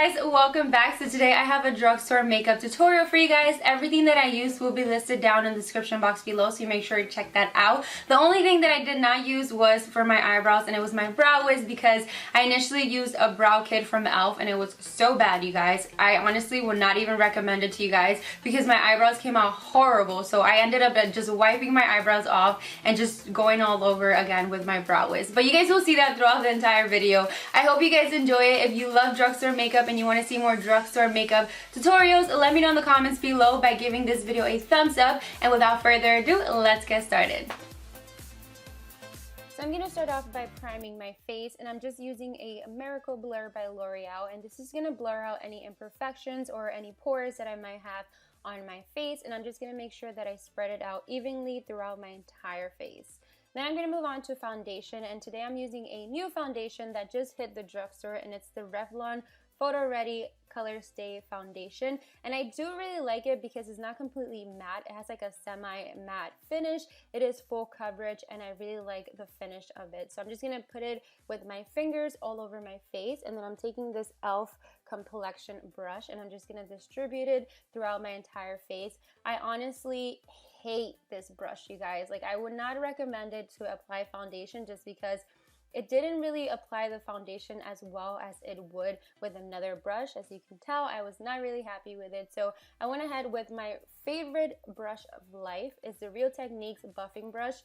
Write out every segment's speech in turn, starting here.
guys, welcome back. So today I have a drugstore makeup tutorial for you guys. Everything that I used will be listed down in the description box below, so you make sure to check that out. The only thing that I did not use was for my eyebrows, and it was my brow wiz because I initially used a brow kit from e.l.f. and it was so bad, you guys. I honestly would not even recommend it to you guys because my eyebrows came out horrible. So I ended up just wiping my eyebrows off and just going all over again with my brow wiz. But you guys will see that throughout the entire video. I hope you guys enjoy it. If you love drugstore makeup and you want to see more drugstore makeup tutorials, let me know in the comments below by giving this video a thumbs up. And without further ado, let's get started. So I'm going to start off by priming my face, and I'm just using a Miracle Blur by L'Oreal, and this is going to blur out any imperfections or any pores that I might have on my face, and I'm just going to make sure that I spread it out evenly throughout my entire face. Then I'm going to move on to foundation, and today I'm using a new foundation that just hit the drugstore, and it's the Revlon Photo Ready Color Stay Foundation. And I do really like it because it's not completely matte. It has like a semi-matte finish. It is full coverage, and I really like the finish of it. So I'm just going to put it with my fingers all over my face, and then I'm taking this e.l.f. complexion brush, and I'm just going to distribute it throughout my entire face. I honestly hate this brush, you guys. Like, I would not recommend it to apply foundation just because it didn't really apply the foundation as well as it would with another brush. As you can tell, I was not really happy with it. So I went ahead with my favorite brush of life. It's the Real Techniques buffing brush.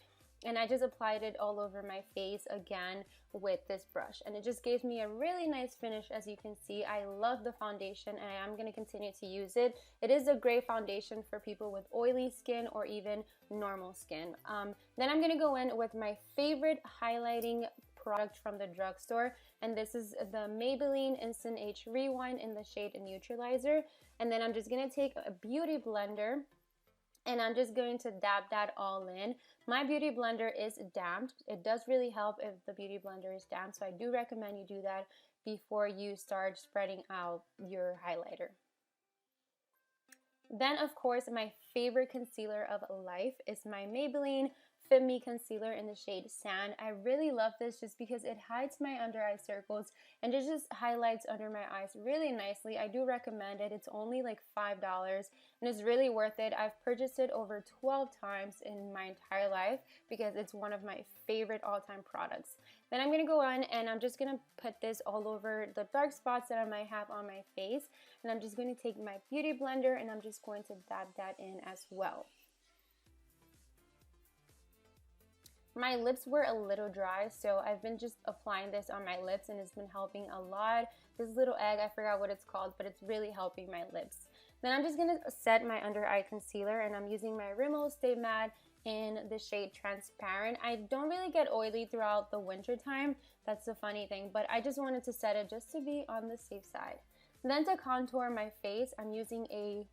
And I just applied it all over my face again with this brush. And it just gave me a really nice finish. As you can see, I love the foundation and I am going to continue to use it. It is a great foundation for people with oily skin or even normal skin. Then I'm going to go in with my favorite highlighting product from the drugstore, and this is the Maybelline Instant Age Rewind in the shade Neutralizer. And then I'm just going to take a beauty blender and I'm just going to dab that all in. My beauty blender is damped. It does really help if the beauty blender is damped, so I do recommend you do that before you start spreading out your highlighter. Then, of course, my favorite concealer of life is my Maybelline Fit Me Concealer in the shade Sand. I really love this just because it hides my under eye circles and it just highlights under my eyes really nicely. I do recommend it. It's only like $5 and it's really worth it. I've purchased it over 12 times in my entire life because it's one of my favorite all-time products. Then I'm going to go on and I'm just going to put this all over the dark spots that I might have on my face. And I'm just going to take my beauty blender and I'm just going to dab that in as well. My lips were a little dry, so I've been just applying this on my lips and it's been helping a lot. This little egg, I forgot what it's called, but it's really helping my lips. Then I'm just going to set my under eye concealer and I'm using my Rimmel Stay Matte in the shade Transparent. I don't really get oily throughout the winter time. That's the funny thing, but I just wanted to set it just to be on the safe side. Then to contour my face, I'm using a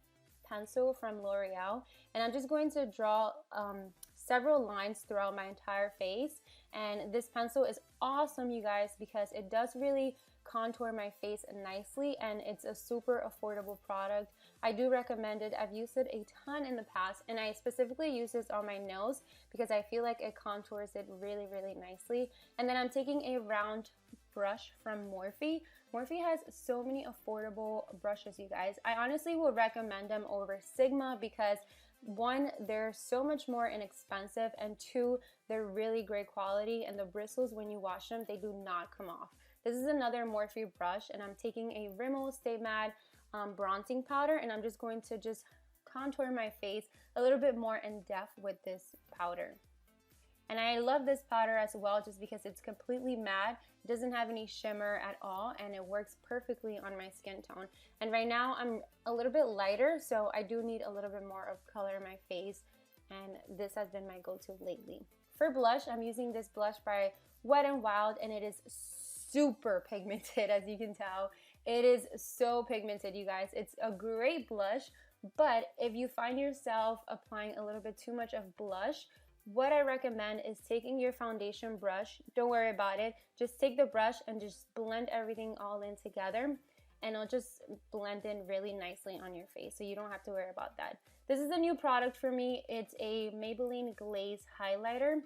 pencil from L'Oreal and I'm just going to draw several lines throughout my entire face. And this pencil is awesome, you guys, because it does really contour my face nicely and it's a super affordable product. I do recommend it. I've used it a ton in the past and I specifically use this on my nose because I feel like it contours it really, really nicely. And then I'm taking a round brush from Morphe. Morphe has so many affordable brushes, you guys. I honestly would recommend them over Sigma because one, they're so much more inexpensive, and two, they're really great quality, and the bristles, when you wash them, they do not come off. This is another Morphe brush, and I'm taking a Rimmel Stay Matte bronzing powder, and I'm just going to just contour my face a little bit more in depth with this powder. And I love this powder as well just because it's completely matte, it doesn't have any shimmer at all, and it works perfectly on my skin tone. And right now I'm a little bit lighter, so I do need a little bit more of color in my face, and this has been my go-to lately. For blush, I'm using this blush by Wet n Wild, and it is super pigmented, as you can tell. It is so pigmented, you guys. It's a great blush, but if you find yourself applying a little bit too much of blush, what I recommend is taking your foundation brush. Don't worry about it. Just take the brush and just blend everything all in together, and it'll just blend in really nicely on your face, so you don't have to worry about that. This is a new product for me. It's a Maybelline Glaze highlighter.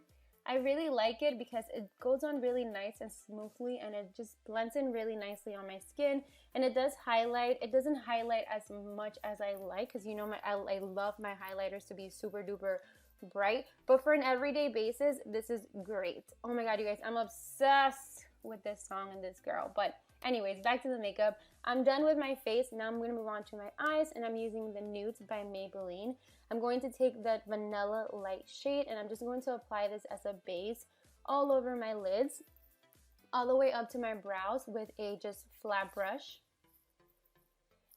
I really like it because it goes on really nice and smoothly, and it just blends in really nicely on my skin. And it does highlight. It doesn't highlight as much as I like, because you know I love my highlighters to be super duper bright. But for an everyday basis, this is great. Oh my god, you guys, I'm obsessed with this song and this girl. But anyways, back to the makeup. I'm done with my face. Now I'm going to move on to my eyes, and I'm using the Nudes by Maybelline. I'm going to take that Vanilla Light shade, and I'm just going to apply this as a base all over my lids, all the way up to my brows with a just flat brush.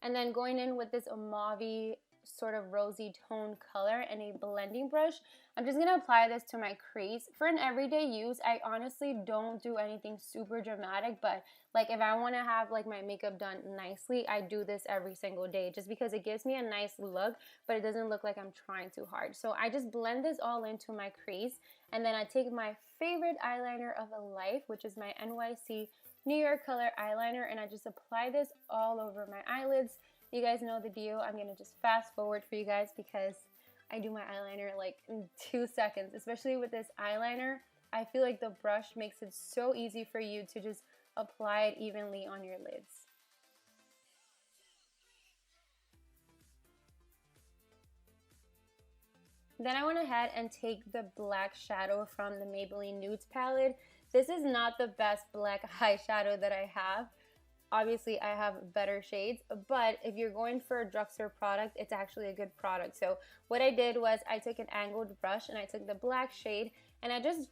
And then going in with this mauve sort of rosy tone color and a blending brush, I'm just gonna apply this to my crease. For an everyday use, I honestly don't do anything super dramatic, but like if I want to have like my makeup done nicely, I do this every single day just because it gives me a nice look, but it doesn't look like I'm trying too hard. So I just blend this all into my crease, and then I take my favorite eyeliner of a life, which is my NYC New York color eyeliner, and I just apply this all over my eyelids. You guys know the deal. I'm going to just fast forward for you guys because I do my eyeliner like in 2 seconds. Especially with this eyeliner, I feel like the brush makes it so easy for you to just apply it evenly on your lids. Then I went ahead and take the black shadow from the Maybelline Nudes palette. This is not the best black eyeshadow that I have. Obviously, I have better shades, but if you're going for a drugstore product, it's actually a good product. So what I did was I took an angled brush and I took the black shade and I just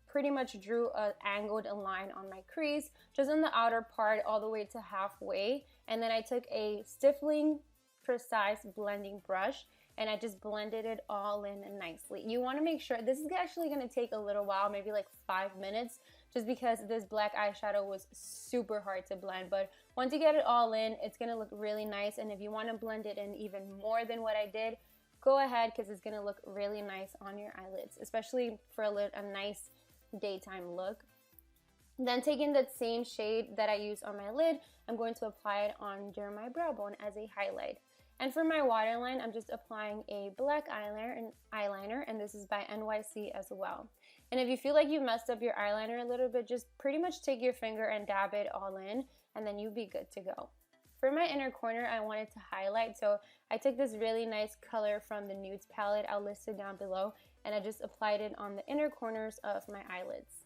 pretty much drew an angled line on my crease, just on the outer part all the way to halfway. And then I took a stippling precise blending brush and I just blended it all in nicely. You want to make sure, this is actually going to take a little while, maybe like 5 minutes, just because this black eyeshadow was super hard to blend. But once you get it all in, it's going to look really nice. And if you want to blend it in even more than what I did, go ahead, because it's going to look really nice on your eyelids, especially for a nice daytime look. Then taking that same shade that I used on my lid, I'm going to apply it under my brow bone as a highlight. And for my waterline, I'm just applying a black eyeliner, and this is by NYC as well. And if you feel like you messed up your eyeliner a little bit, just pretty much take your finger and dab it all in, and then you'll be good to go. For my inner corner, I wanted to highlight, so I took this really nice color from the Nudes palette. I'll list it down below, and I just applied it on the inner corners of my eyelids.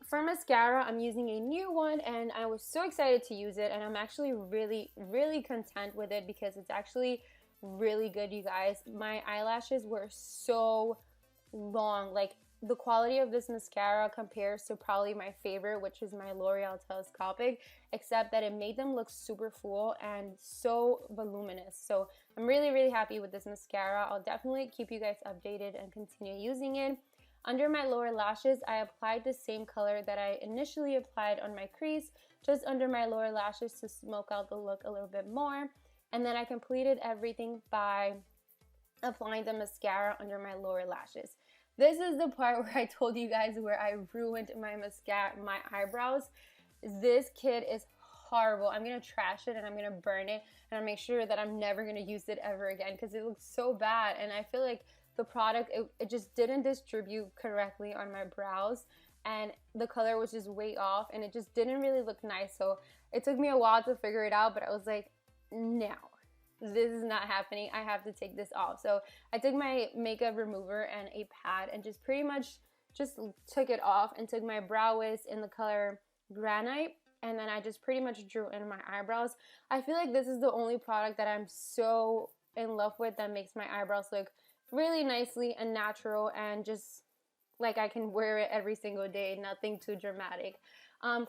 For mascara, I'm using a new one, and I was so excited to use it, and I'm actually really content with it because it's actually really good, you guys. My eyelashes were so long. Like, the quality of this mascara compares to probably my favorite, which is my L'Oreal Telescopic, except that it made them look super full and so voluminous. So I'm really happy with this mascara. I'll definitely keep you guys updated and continue using it. Under my lower lashes, I applied the same color that I initially applied on my crease, just under my lower lashes to smoke out the look a little bit more. And then I completed everything by applying the mascara under my lower lashes. This is the part where I told you guys where I ruined my mascara, my eyebrows. This kit is horrible. I'm going to trash it and I'm going to burn it, and I'll make sure that I'm never going to use it ever again because it looks so bad. And I feel like the product, it just didn't distribute correctly on my brows, and the color was just way off, and it just didn't really look nice. So it took me a while to figure it out, but I was like, no, this is not happening. I have to take this off. So I took my makeup remover and a pad and just pretty much just took it off and took my brow wiz in the color Granite, and then I just pretty much drew in my eyebrows. I feel like this is the only product that I'm so in love with that makes my eyebrows look really nicely and natural, and just like I can wear it every single day, nothing too dramatic.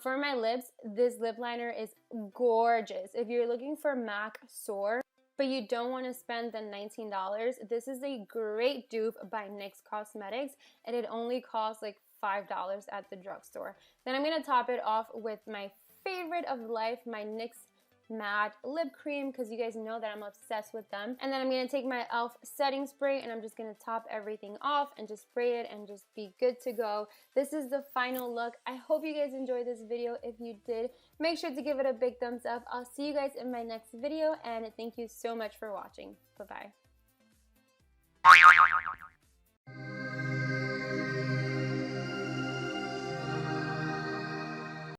For my lips, this lip liner is gorgeous. If you're looking for MAC Soar, but you don't want to spend the $19, this is a great dupe by NYX Cosmetics, and it only costs like $5 at the drugstore. Then I'm going to top it off with my favorite of life, my NYX matte lip cream, because you guys know that I'm obsessed with them. And then I'm going to take my e.l.f. setting spray, and I'm just going to top everything off and just spray it and just be good to go. This is the final look. I hope you guys enjoyed this video. If you did, make sure to give it a big thumbs up. I'll see you guys in my next video, and thank you so much for watching. Bye-bye.